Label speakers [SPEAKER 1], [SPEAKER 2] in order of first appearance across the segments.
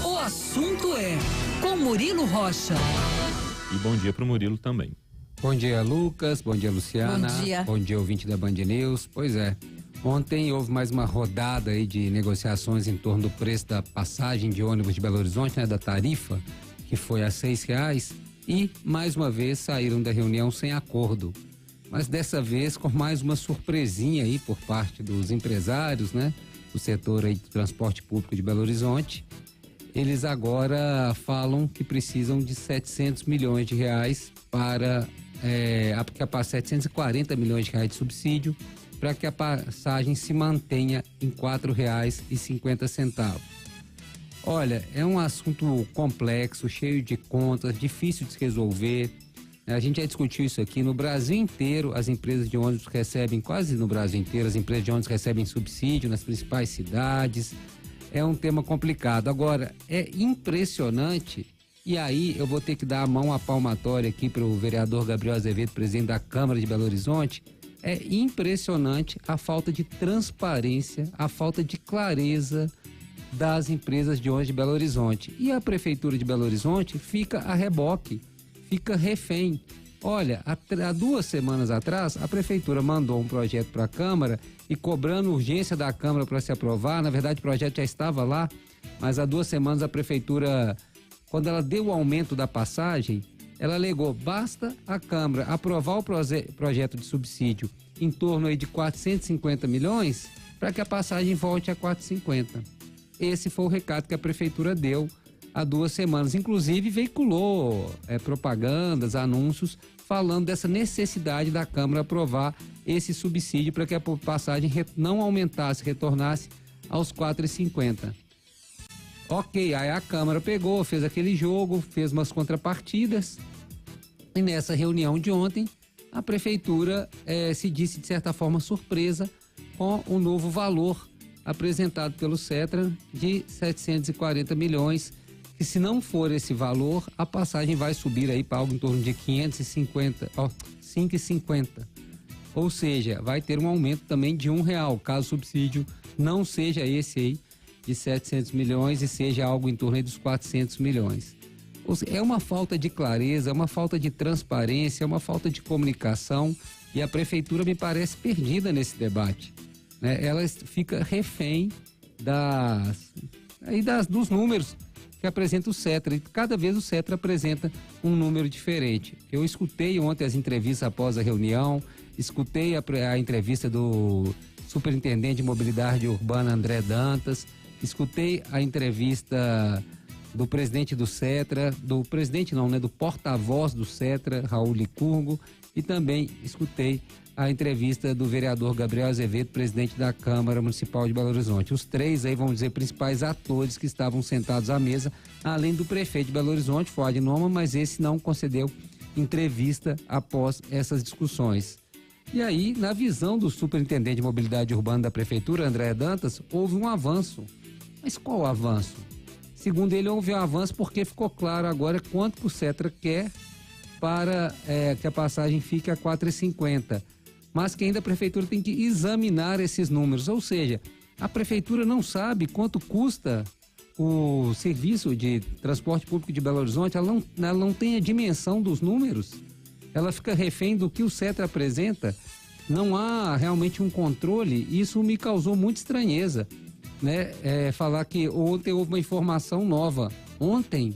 [SPEAKER 1] O assunto é com Murilo Rocha.
[SPEAKER 2] E bom dia pro Murilo também.
[SPEAKER 3] Bom dia, Lucas. Bom dia, Luciana.
[SPEAKER 4] Bom dia.
[SPEAKER 3] Bom dia, ouvinte da Band News. Pois é, ontem houve mais uma rodada aí de negociações em torno do preço da passagem de ônibus de Belo Horizonte, né, da tarifa, que foi a R$6, e mais uma vez saíram da reunião sem acordo. Mas dessa vez com mais uma surpresinha aí por parte dos empresários, né, do setor aí de transporte público de Belo Horizonte. Eles agora falam que precisam de R$700 milhões para 740 milhões de reais de subsídio para que a passagem se mantenha em R$4,50. Olha, é um assunto complexo, cheio de contas, difícil de se resolver. A gente já discutiu isso aqui. No Brasil inteiro, as empresas de ônibus recebem, quase no Brasil inteiro, as empresas de ônibus recebem subsídio nas principais cidades. É um tema complicado. Agora, é impressionante, e aí eu vou ter que dar a mão à palmatória aqui para o vereador Gabriel Azevedo, presidente da Câmara de Belo Horizonte. É impressionante a falta de transparência, a falta de clareza das empresas de ônibus de Belo Horizonte. E a Prefeitura de Belo Horizonte fica a reboque, fica refém. Olha, há 2 semanas atrás, a Prefeitura mandou um projeto para a Câmara e cobrando urgência da Câmara para se aprovar. Na verdade, o projeto já estava lá, mas há 2 semanas a Prefeitura, quando ela deu o aumento da passagem, ela alegou, basta a Câmara aprovar o projeto de subsídio em torno aí de 450 milhões para que a passagem volte a 450. Esse foi o recado que a Prefeitura deu há 2 semanas. Inclusive veiculou propagandas, anúncios, falando dessa necessidade da Câmara aprovar esse subsídio para que a passagem não aumentasse, retornasse aos 4,50. Ok, aí a Câmara pegou, fez aquele jogo, fez umas contrapartidas, e nessa reunião de ontem, a Prefeitura se disse de certa forma surpresa com o novo valor apresentado pelo Cetra de 740 milhões, que se não for esse valor, a passagem vai subir aí para algo em torno de 5,50. Ou seja, vai ter um aumento também de R$1, caso o subsídio não seja esse aí de 700 milhões e seja algo em torno aí dos 400 milhões. Ou seja, é uma falta de clareza, é uma falta de transparência, é uma falta de comunicação, e a Prefeitura me parece perdida nesse debate, né? Ela fica refém dos números que apresenta o Cetra, e cada vez o Cetra apresenta um número diferente. Eu escutei ontem as entrevistas após a reunião, escutei a entrevista do superintendente de mobilidade urbana André Dantas, escutei a entrevista do presidente do Cetra, do porta-voz do Cetra, Raul Licurgo, e também escutei a entrevista do vereador Gabriel Azevedo, presidente da Câmara Municipal de Belo Horizonte. Os 3 aí, vamos dizer, principais atores que estavam sentados à mesa, além do prefeito de Belo Horizonte, Fuad Noma, mas esse não concedeu entrevista após essas discussões. E aí, na visão do superintendente de mobilidade urbana da Prefeitura, André Dantas, houve um avanço. Mas qual avanço? Segundo ele, houve um avanço porque ficou claro agora quanto que o Cetra quer para que a passagem fique a 4,50. Mas que ainda a Prefeitura tem que examinar esses números. Ou seja, a Prefeitura não sabe quanto custa o serviço de transporte público de Belo Horizonte, ela não tem a dimensão dos números. Ela fica refém do que o Cetra apresenta. Não há realmente um controle. Isso me causou muita estranheza, né? Falar que ontem houve uma informação nova. Ontem,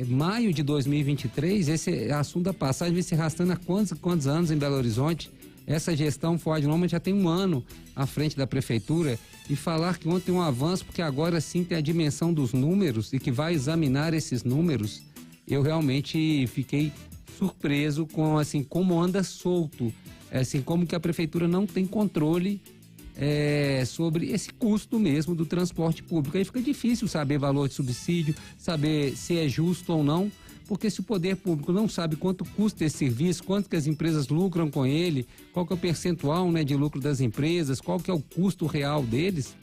[SPEAKER 3] maio de 2023, esse assunto da passagem vem se arrastando há quantos anos em Belo Horizonte. Essa gestão Fuad Noma já tem 1 ano à frente da Prefeitura, e falar que ontem um avanço, porque agora sim tem a dimensão dos números e que vai examinar esses números, eu realmente fiquei surpreso com, assim, como anda solto, assim, como que a Prefeitura não tem controle sobre esse custo mesmo do transporte público. Aí fica difícil saber valor de subsídio, saber se é justo ou não, porque se o poder público não sabe quanto custa esse serviço, quanto que as empresas lucram com ele, qual que é o percentual, né, de lucro das empresas, qual que é o custo real deles.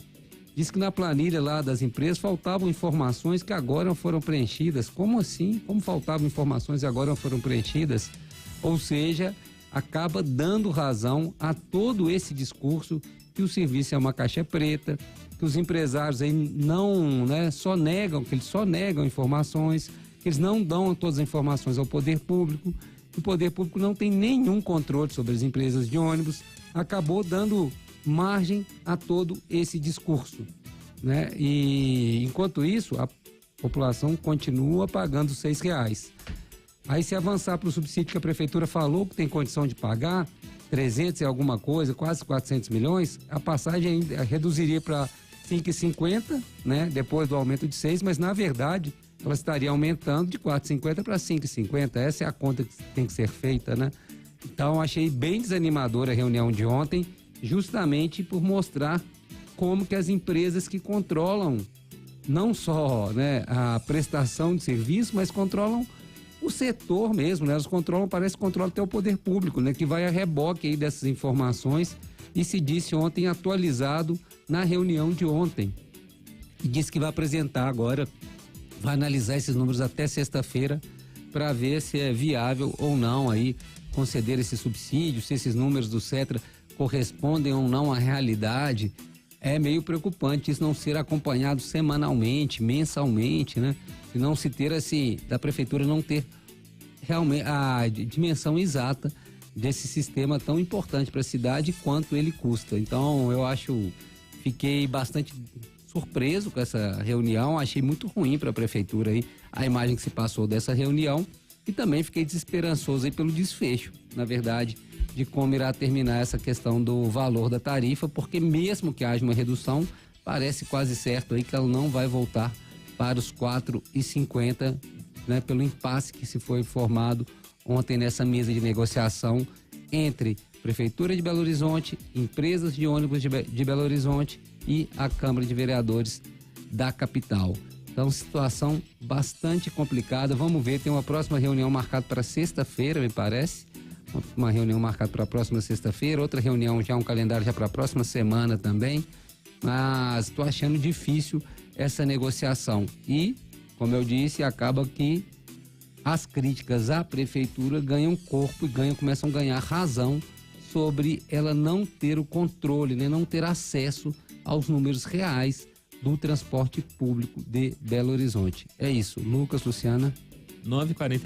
[SPEAKER 3] Diz que na planilha lá das empresas faltavam informações que agora foram preenchidas. Como assim? Como faltavam informações e agora foram preenchidas? Ou seja, acaba dando razão a todo esse discurso que o serviço é uma caixa preta, que os empresários aí não, né, que eles só negam informações, que eles não dão todas as informações ao poder público, que o poder público não tem nenhum controle sobre as empresas de ônibus, acabou dando margem a todo esse discurso, né? E enquanto isso, a população continua pagando R$6. Aí se avançar para o subsídio que a prefeitura falou que tem condição de pagar, 300 e alguma coisa, quase 400 milhões, a passagem ainda reduziria para 5,50, né? Depois do aumento de 6, mas na verdade ela estaria aumentando de 4,50 para 5,50. Essa é a conta que tem que ser feita, né? Então achei bem desanimadora a reunião de ontem, justamente por mostrar como que as empresas que controlam não só, né, a prestação de serviço, mas controlam o setor mesmo, né? Elas controlam, parece que controlam até o poder público, né? Que vai a reboque aí dessas informações, e se disse ontem atualizado na reunião de ontem. E disse que vai apresentar agora, vai analisar esses números até sexta-feira para ver se é viável ou não aí conceder esse subsídio, se esses números do Setra correspondem ou não à realidade. É meio preocupante isso não ser acompanhado semanalmente, mensalmente, né? E não se ter assim, da prefeitura não ter realmente a dimensão exata desse sistema tão importante para a cidade quanto ele custa. Então fiquei bastante surpreso com essa reunião, achei muito ruim para a prefeitura aí a imagem que se passou dessa reunião, e também fiquei desesperançoso aí pelo desfecho, na verdade, de como irá terminar essa questão do valor da tarifa, porque mesmo que haja uma redução, parece quase certo aí que ela não vai voltar para os R$4,50, né, pelo impasse que se foi formado ontem nessa mesa de negociação entre Prefeitura de Belo Horizonte, empresas de ônibus de Belo Horizonte e a Câmara de Vereadores da capital. Então, situação bastante complicada. Vamos ver, tem uma próxima reunião marcada para sexta-feira, me parece. Uma reunião marcada para a próxima sexta-feira, outra reunião já, um calendário já para a próxima semana também. Mas estou achando difícil essa negociação. E, como eu disse, acaba que as críticas à prefeitura ganham corpo e começam a ganhar razão sobre ela não ter o controle, né? Não ter acesso aos números reais do transporte público de Belo Horizonte. É isso. Lucas, Luciana.
[SPEAKER 2] 9h40.